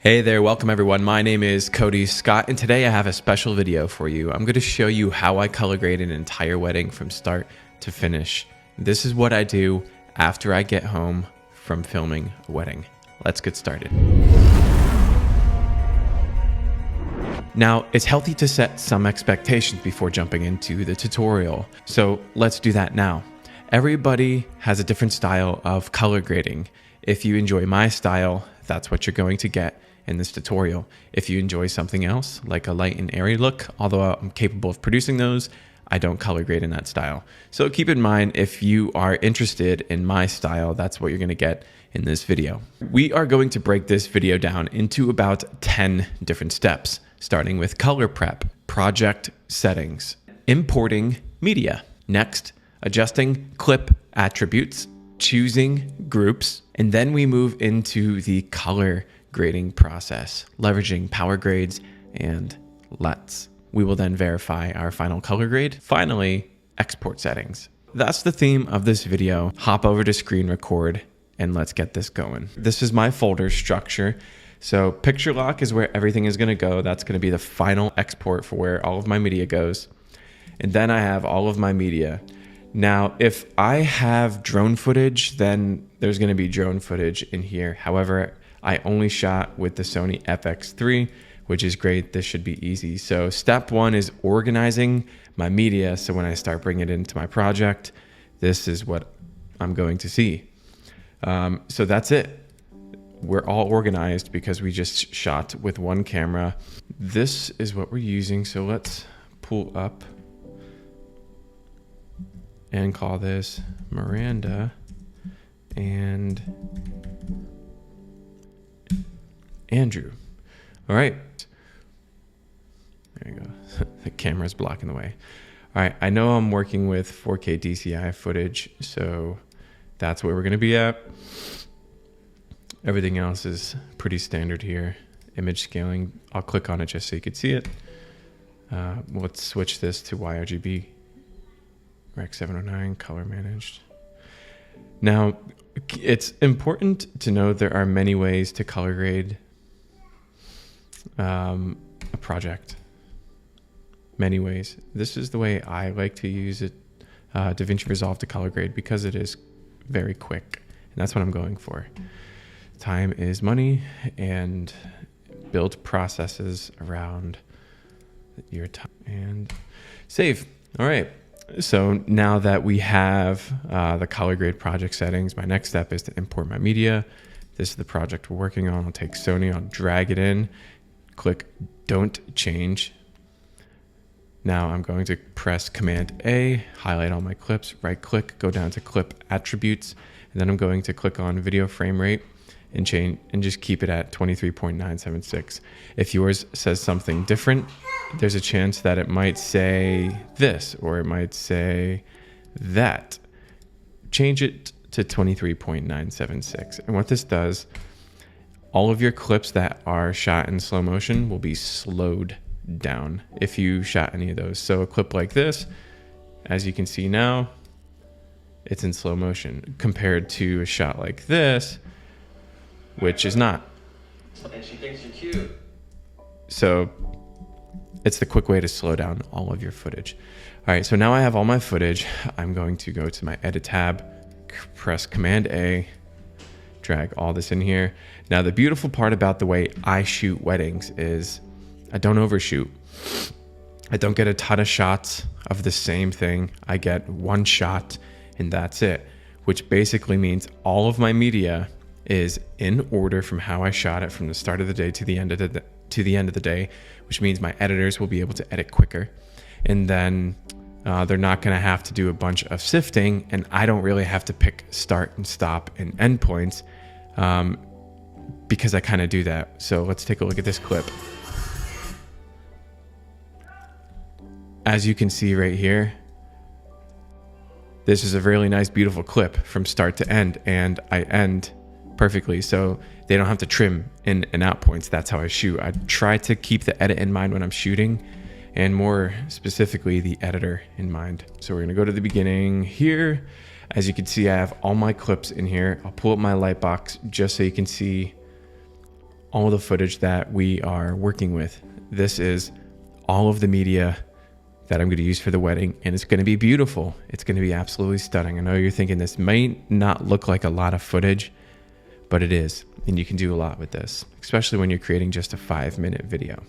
Hey there, welcome everyone. My name is Cody Scott, and today I have a special video for you. I'm going to show you how I color grade an entire wedding from start to finish. This is what I do after I get home from filming a wedding. Let's get started. Now, it's healthy to set some expectations before jumping into the tutorial, so let's do that now. Everybody has a different style of color grading. If you enjoy my style, that's what you're going to get in this tutorial. If you enjoy something else, like a light and airy look, although I'm capable of producing those, I don't color grade in that style. So keep in mind, if you are interested in my style, that's what you're gonna get in this video. We are going to break this video down into about 10 different steps, starting with color prep, project settings, importing media. Next, adjusting clip attributes, choosing groups, and then we move into the color grading process, leveraging power grades and LUTs. We will then verify our final color grade. Finally, export settings. That's the theme of this video. Hop over to screen record and let's get this going. This is my folder structure. So picture lock is where everything is gonna go. That's gonna be the final export for where all of my media goes. And then I have all of my media. Now, if I have drone footage, then there's gonna be drone footage in here. However, I only shot with the Sony FX3, which is great. This should be easy. So step one is organizing my media. So when I start bringing it into my project, this is what I'm going to see. So that's it. We're all organized because we just shot with one camera. This is what we're using. So let's pull up and call this Miranda and Andrew. All right. There you go. The camera's blocking the way. All right. I know I'm working with 4K DCI footage, so that's where we're going to be at. Everything else is pretty standard here. Image scaling, I'll click on it just so you can see it. Let's switch this to YRGB. Rec 709, color managed. Now, it's important to know there are many ways to color grade a project. Many ways. This is the way I like to use it, DaVinci Resolve to color grade, because it is very quick, and that's what I'm going for. Time is money, and build processes around your time and save. All right. So now that we have the color grade project settings, my next step is to import my media. This is the project we're working on. I'll take Sony, I'll drag it in, click Don't Change. Now I'm going to press Command A, highlight all my clips, right click, go down to Clip Attributes, and then I'm going to click on Video Frame Rate and change and just keep it at 23.976. If yours says something different, there's a chance that it might say this or it might say that. Change it to 23.976. And what this does, all of your clips that are shot in slow motion will be slowed down if you shot any of those. So a clip like this, as you can see now, it's in slow motion compared to a shot like this, which is not. And she thinks you're cute. So it's the quick way to slow down all of your footage. All right, so now I have all my footage. I'm going to go to my edit tab, press Command A, drag all this in here. Now, the beautiful part about the way I shoot weddings is I don't overshoot. I don't get a ton of shots of the same thing. I get one shot and that's it, which basically means all of my media is in order from how I shot it from the start of the day to the end of the day, which means my editors will be able to edit quicker. And then they're not going to have to do a bunch of sifting, and I don't really have to pick start and stop and end points because I kind of do that. So let's take a look at this clip. As you can see right here, this is a really nice, beautiful clip from start to end, and I end perfectly, so they don't have to trim in and out points. That's how I shoot. I try to keep the edit in mind when I'm shooting, and more specifically the editor in mind. So we're gonna go to the beginning here. As you can see, I have all my clips in here. I'll pull up my light box just so you can see all the footage that we are working with. This is all of the media that I'm going to use for the wedding, and it's going to be beautiful. It's going to be absolutely stunning. I know you're thinking this might not look like a lot of footage, but it is, and you can do a lot with this, especially when you're creating just a 5-minute video.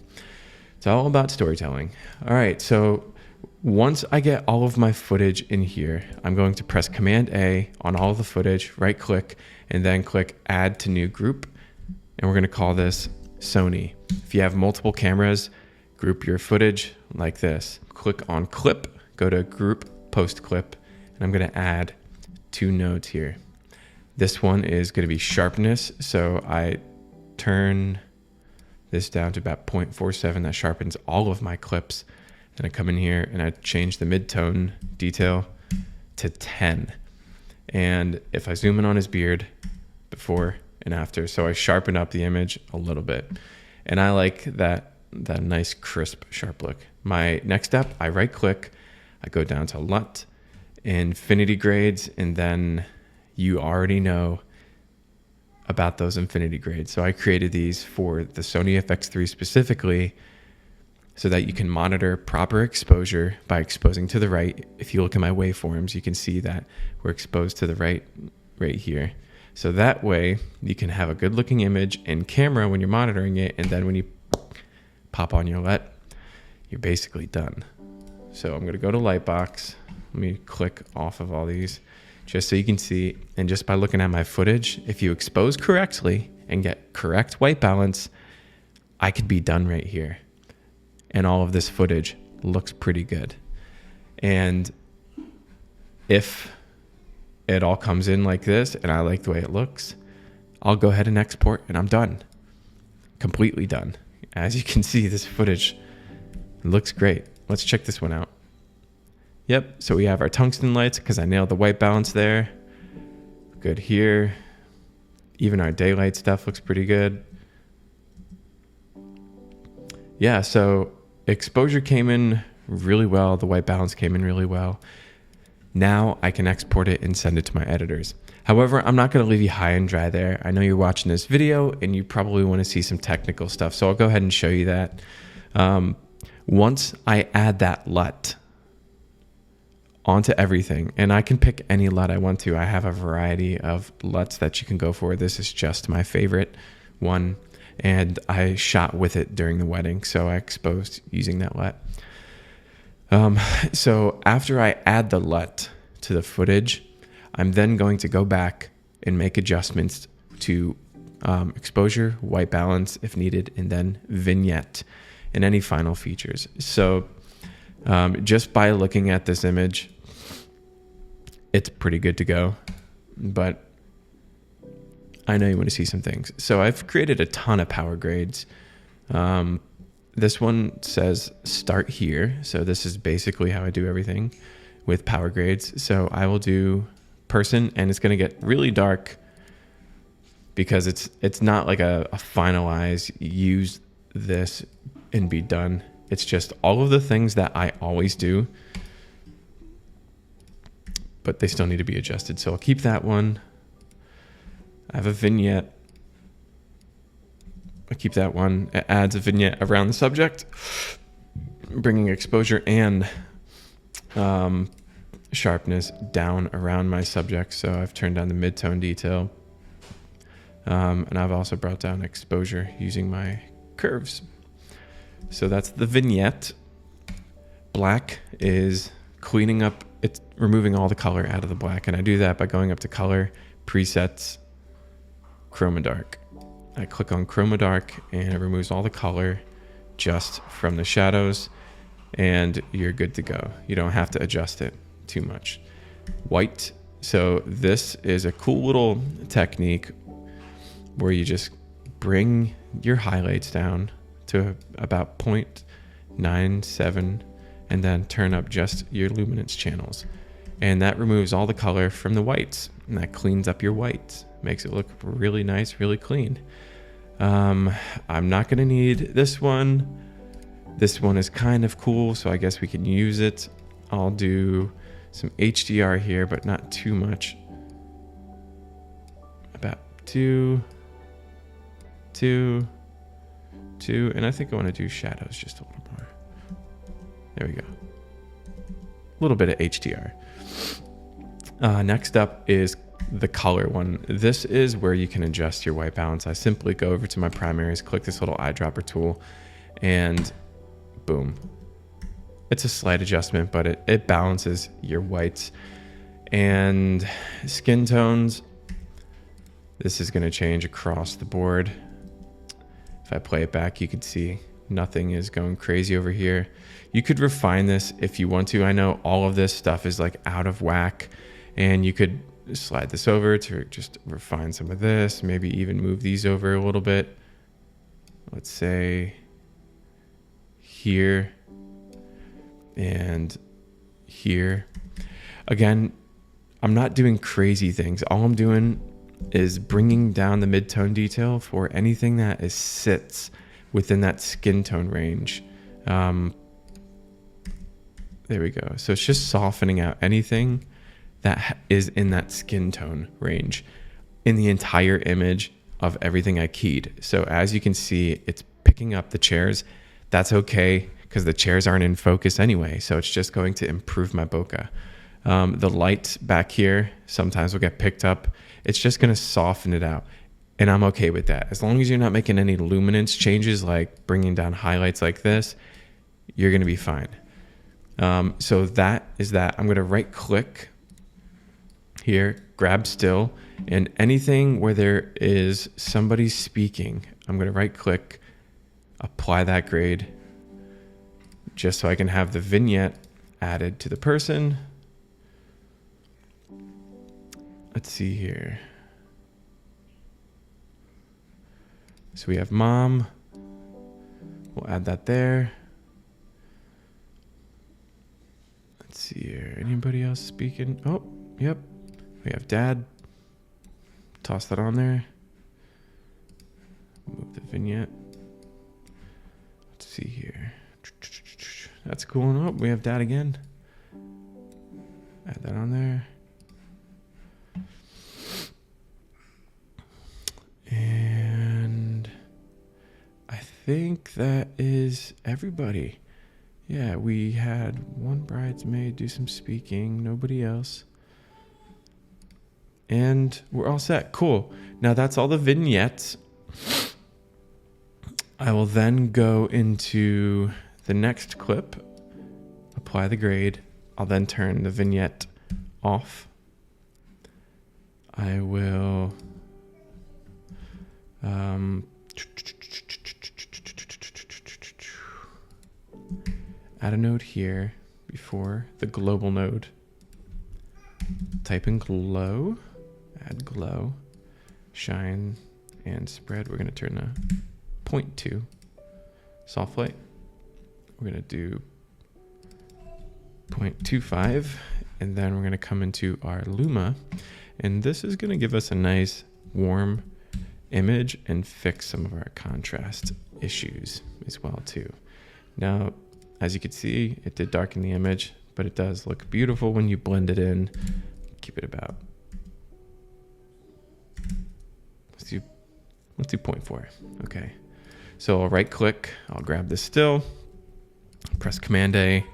It's all about storytelling. All right, so once I get all of my footage in here, I'm going to press Command A on all of the footage, right click, and then click Add to New Group, and we're going to call this Sony. If you have multiple cameras, group your footage like this. Click on Clip, go to Group, Post Clip, and I'm going to add 2 nodes here. This one is going to be sharpness, so I turn this down to about 0.47. That sharpens all of my clips. Then I come in here and I change the mid-tone detail to 10. And if I zoom in on his beard, before and after, so I sharpen up the image a little bit. And I like that nice crisp sharp look. My next step, I right click, I go down to LUT, infinity grades, and then you already know about those infinity grades. So I created these for the Sony FX3 specifically so that you can monitor proper exposure by exposing to the right. If you look at my waveforms, you can see that we're exposed to the right here. So that way you can have a good looking image in camera when you're monitoring it, and then when you pop on your LUT, you're basically done. So I'm going to go to Lightbox. Let me click off of all these just so you can see. And just by looking at my footage, if you expose correctly and get correct white balance, I could be done right here. And all of this footage looks pretty good. And if it all comes in like this and I like the way it looks, I'll go ahead and export and I'm done. Completely done. As you can see, this footage looks great. Let's check this one out. Yep, so we have our tungsten lights because I nailed the white balance there. Good here. Even our daylight stuff looks pretty good. Yeah, so exposure came in really well. The white balance came in really well. Now I can export it and send it to my editors. However, I'm not going to leave you high and dry there. I know you're watching this video and you probably want to see some technical stuff, so I'll go ahead and show you that. Once I add that LUT onto everything, and I can pick any LUT I want to. I have a variety of LUTs that you can go for. This is just my favorite one, and I shot with it during the wedding, so I exposed using that LUT. So after I add the LUT to the footage, I'm then going to go back and make adjustments to exposure, white balance if needed, and then vignette and any final features. So just by looking at this image, it's pretty good to go, but I know you want to see some things. So I've created a ton of power grades. This one says start here. So this is basically how I do everything with power grades. So I will do person, and it's going to get really dark because it's not like a finalize, use this and be done. It's just all of the things that I always do, but they still need to be adjusted. So I'll keep that one. I have a vignette. I keep that one. It adds a vignette around the subject, bringing exposure and sharpness down around my subject. So I've turned down the mid-tone detail. And I've also brought down exposure using my curves. So that's the vignette. Black is cleaning up, it's removing all the color out of the black. And I do that by going up to color, presets, chroma dark. I click on chroma dark and it removes all the color just from the shadows, and you're good to go. You don't have to adjust it too much. White. So this is a cool little technique where you just bring your highlights down to about 0.97 and then turn up just your luminance channels. And that removes all the color from the whites, and that cleans up your whites. Makes it look really nice, really clean. I'm not gonna need this one. This one is kind of cool, so I guess we can use it. I'll do some HDR here, but not too much. About two. too. And I think I want to do shadows just a little more. There we go. A little bit of HDR. Next up is the color one. This is where you can adjust your white balance. I simply go over to my primaries, click this little eyedropper tool, and boom. It's a slight adjustment, but it balances your whites and skin tones. This is going to change across the board. If I play it back, you can see nothing is going crazy over here. You could refine this if you want to. I know all of this stuff is like out of whack, and you could slide this over to just refine some of this, maybe even move these over a little bit. Let's say here and here. Again, I'm not doing crazy things. All I'm doing is bringing down the mid-tone detail for anything that sits within that skin tone range. There we go. So it's just softening out anything that is in that skin tone range in the entire image of everything I keyed. So as you can see, it's picking up the chairs. That's okay because the chairs aren't in focus anyway. So it's just going to improve my bokeh. The light back here sometimes will get picked up. It's just going to soften it out. And I'm okay with that. As long as you're not making any luminance changes, like bringing down highlights like this, you're going to be fine. So that is that. I'm going to right click here, grab still, and anything where there is somebody speaking, I'm going to right click, apply that grade, just so I can have the vignette added to the person. Let's see here. So we have mom. We'll add that there. Let's see here. Anybody else speaking? Oh, yep. We have dad. Toss that on there. Move the vignette. Let's see here. That's cool. Oh, we have dad again. Add that on there. And I think that is everybody. Yeah, we had one bridesmaid do some speaking, nobody else. And we're all set. Cool. Now that's all the vignettes. I will then go into the next clip, apply the grade. I'll then turn the vignette off. I will add a node here before the global node. Type in glow, add glow, shine, and spread. We're going to turn a 0.2 soft light. We're going to do 0.25, and then we're going to come into our Luma, and this is going to give us a nice warm image and fix some of our contrast issues as well too. Now, as you can see, it did darken the image, but it does look beautiful when you blend it in. Keep it about, let's do 0.4. Okay. So I'll right click, I'll grab this still, press Command A,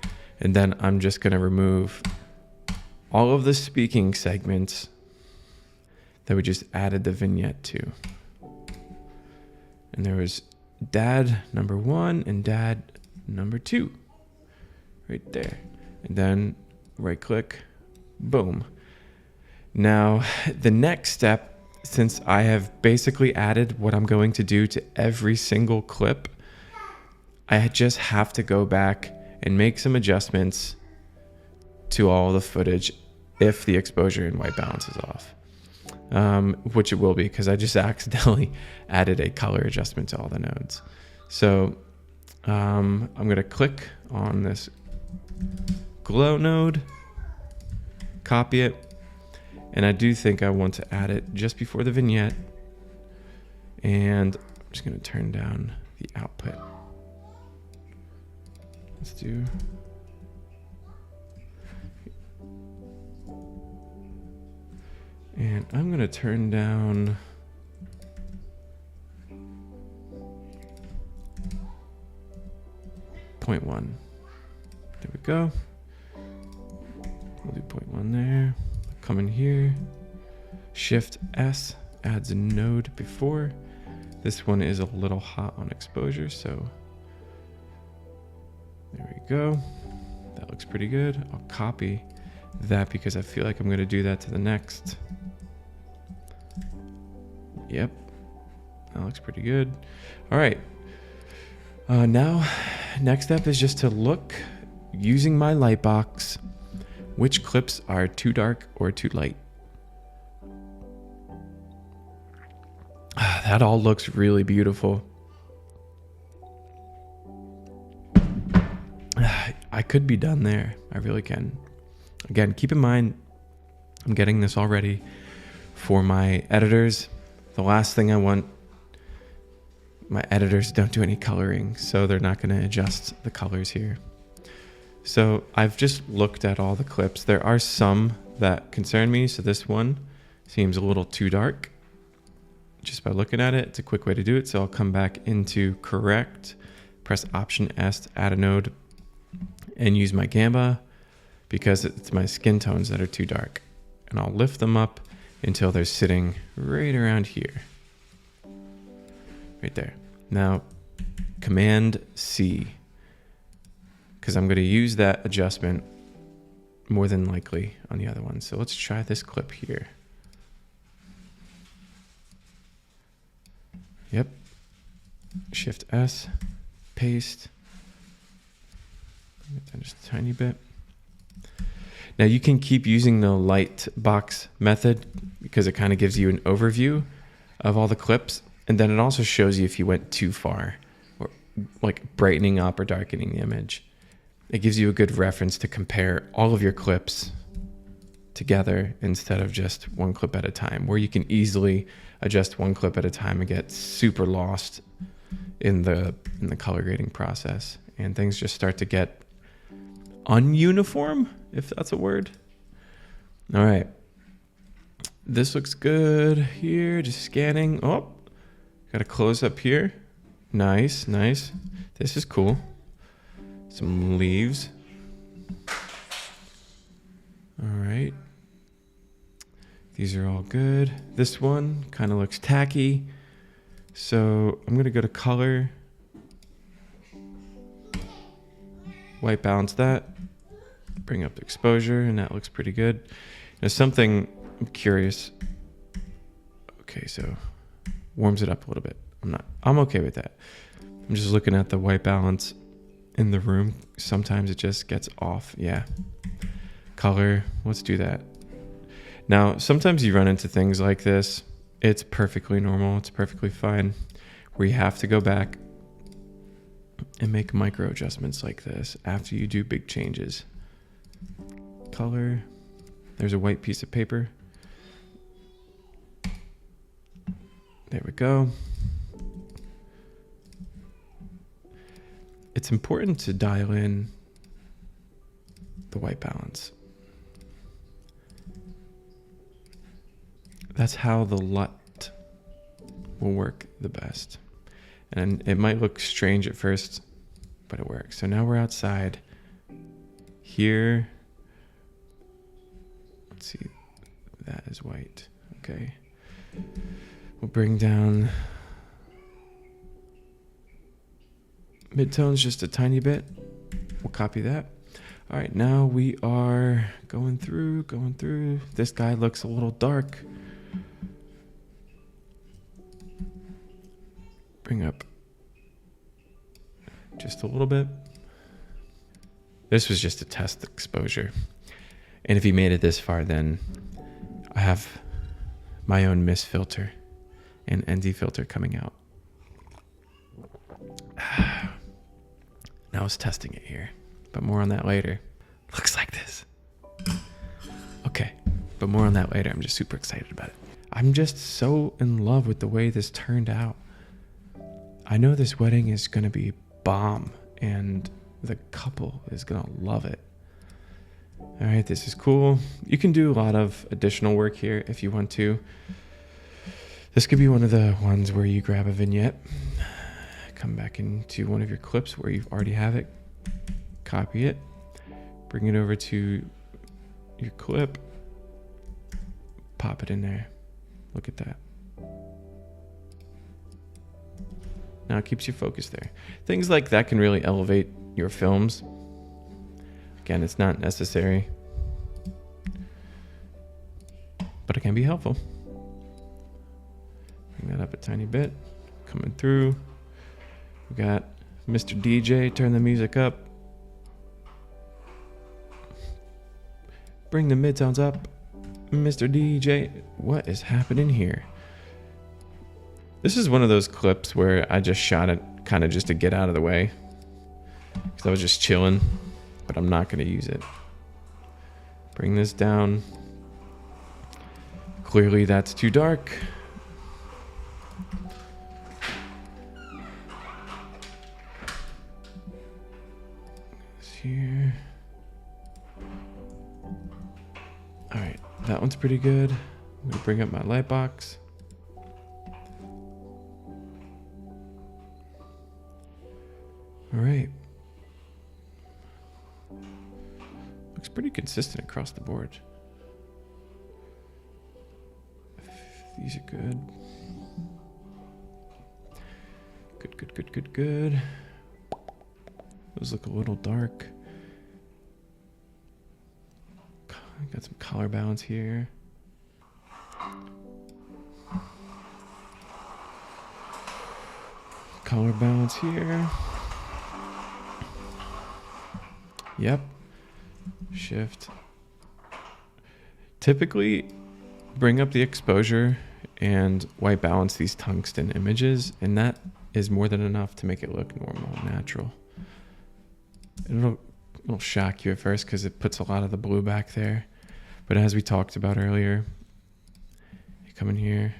and then I'm just going to remove all of the speaking segments that we just added the vignette to. And there was dad number 1 and dad number 2 right there. And then right click, boom. Now the next step, since I have basically added what I'm going to do to every single clip, I just have to go back and make some adjustments to all the footage if the exposure and white balance is off. Which it will be because I just accidentally added a color adjustment to all the nodes. So I'm going to click on this glow node, copy it, and I do think I want to add it just before the vignette. And I'm just going to turn down the output. Let's do... And I'm going to turn down 0.1. There we go. We'll do 0.1 there. Come in here. Shift S adds a node before. This one is a little hot on exposure, so there we go. That looks pretty good. I'll copy that because I feel like I'm going to do that to the next. Yep, that looks pretty good. All right. Now, next step is just to look using my light box which clips are too dark or too light. That all looks really beautiful. I could be done there. I really can. Again, keep in mind, I'm getting this all ready for my editors. The last thing I want, my editors don't do any coloring, so they're not going to adjust the colors here. So I've just looked at all the clips. There are some that concern me. So this one seems a little too dark. Just by looking at it, it's a quick way to do it. So I'll come back into correct, press Option S to add a node, and use my gamma because it's my skin tones that are too dark. And I'll lift them up until they're sitting right around here. Right there. Now, Command C, because I'm going to use that adjustment more than likely on the other one. So let's try this clip here. Yep. Shift S, paste. Get down just a tiny bit. Now you can keep using the light box method because it kind of gives you an overview of all the clips. And then it also shows you if you went too far or like brightening up or darkening the image. It gives you a good reference to compare all of your clips together instead of just one clip at a time, where you can easily adjust one clip at a time and get super lost in the color grading process, and things just start to get ununiform, if that's a word. All right, this looks good here. Just scanning. Oh, got a close up here. Nice, nice. This is cool. Some leaves. All right. These are all good. This one kind of looks tacky. So I'm going to go to color. White balance that. Bring up the exposure, and that looks pretty good. Now something I'm curious. Okay, so warms it up a little bit. I'm okay with that. I'm just looking at the white balance in the room. Sometimes it just gets off. Yeah. Color, let's do that. Now, sometimes you run into things like this. It's perfectly normal. It's perfectly fine. Where you have to go back and make micro adjustments like this after you do big changes. Color. There's a white piece of paper. There we go. It's important to dial in the white balance. That's how the LUT will work the best. And it might look strange at first, but it works. So now we're outside. Here, let's see, that is white. Okay. We'll bring down midtones just a tiny bit. We'll copy that. All right, now we are going through. This guy looks a little dark. Bring up just a little bit. This was just a test exposure. And if you made it this far, then I have my own mist filter and ND filter coming out. Now I was testing it here, but more on that later. Looks like this. Okay, but more on that later. I'm just super excited about it. I'm just so in love with the way this turned out. I know this wedding is going to be bomb, and the couple is going to love it. All right, this is cool. You can do a lot of additional work here if you want to. This could be one of the ones where you grab a vignette, come back into one of your clips where you already have it, copy it, bring it over to your clip, pop it in there. Look at that. Now it keeps you focused there. Things like that can really elevate your films. Again, it's not necessary, but it can be helpful. Bring that up a tiny bit. Coming through. We got Mr. DJ, turn the music up. Bring the midtones up. Mr. DJ, what is happening here? This is one of those clips where I just shot it kind of just to get out of the way, because I was just chilling, but I'm not going to use it. Bring this down. Clearly that's too dark. This here. All right, that one's pretty good. I'm going to bring up my light box. All right. Looks pretty consistent across the board. These are good. Good. Those look a little dark. Got some color balance here. Color balance here. Yep. Shift. Typically, bring up the exposure and white balance these tungsten images, and that is more than enough to make it look normal and natural. It'll shock you at first because it puts a lot of the blue back there. But as we talked about earlier, you come in here,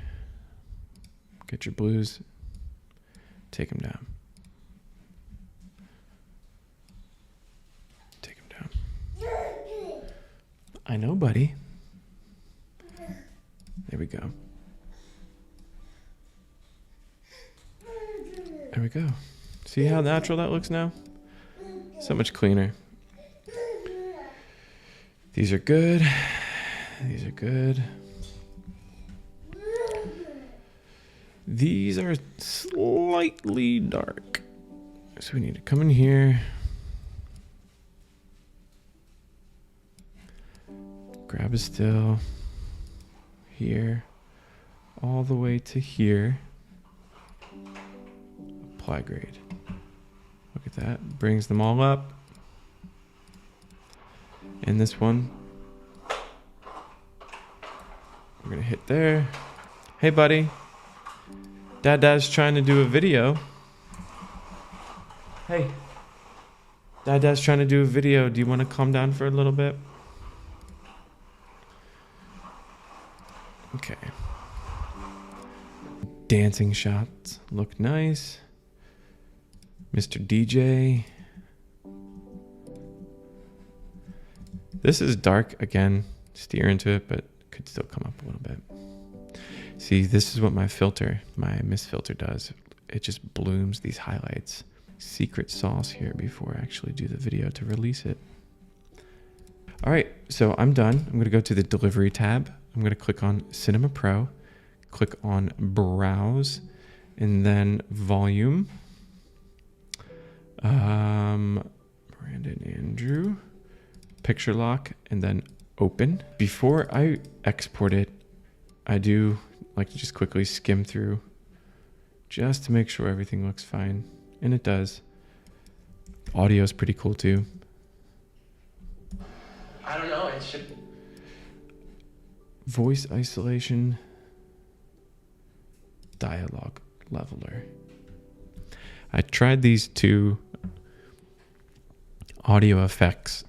get your blues, take them down. Take them down. I know, buddy. There we go. There we go. See how natural that looks now? So much cleaner. These are good. These are good. These are slightly dark. So we need to come in here. Grab a still. Here. All the way to here. Apply grade. Look at that. Brings them all up. And this one, we're going to hit there. Hey, buddy. Dad's trying to do a video. Hey. Dad's trying to do a video. Do you want to calm down for a little bit? Okay. Dancing shots look nice. Mr. DJ. This is dark again. Steer into it, but could still come up a little bit. See, this is what my mist filter does. It just blooms these highlights. Secret sauce here before I actually do the video to release it. All right, so I'm done. I'm gonna go to the delivery tab. I'm gonna click on Cinema Pro, click on Browse, and then Volume. Brandon Andrew, Picture Lock, and then Open. Before I export it, I do like to just quickly skim through just to make sure everything looks fine. And it does. Audio is pretty cool too. I don't know, it should... Voice isolation, dialogue leveler. I tried these two audio effects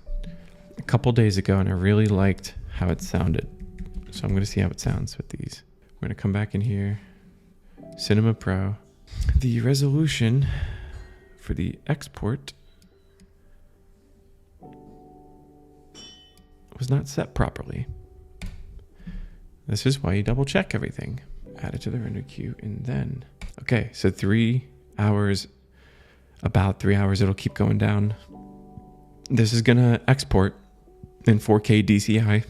a couple days ago and I really liked how it sounded. So I'm going to see how it sounds with these. We're going to come back in here, Cinema Pro. The resolution for the export was not set properly. This is why you double check everything. Add it to the render queue and then, okay, so 3 hours, about 3 hours, it'll keep going down. this is going to export in 4K DCI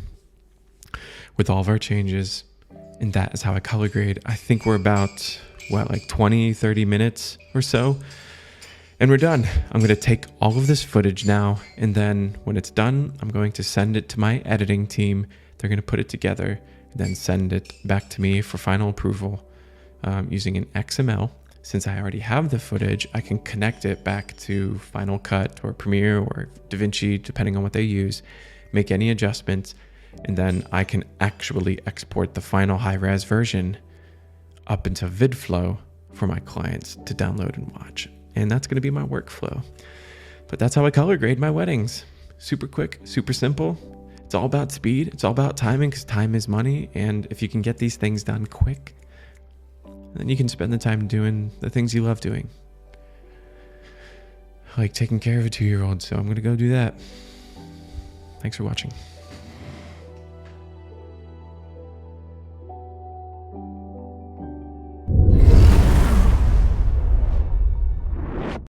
with all of our changes. And that is how I color grade. I think we're about, like 20, 30 minutes or so. And we're done. I'm going to take all of this footage now. And then when it's done, I'm going to send it to my editing team. They're going to put it together and then send it back to me for final approval using an XML. Since I already have the footage, I can connect it back to Final Cut or Premiere or DaVinci, depending on what they use, make any adjustments, and then I can actually export the final high-res version up into VidFlow for my clients to download and watch. And that's going to be my workflow. But that's how I color grade my weddings. Super quick, super simple. It's all about speed. It's all about timing, because time is money. And if you can get these things done quick, then you can spend the time doing the things you love doing. Like taking care of a 2-year-old. So I'm going to go do that. Thanks for watching.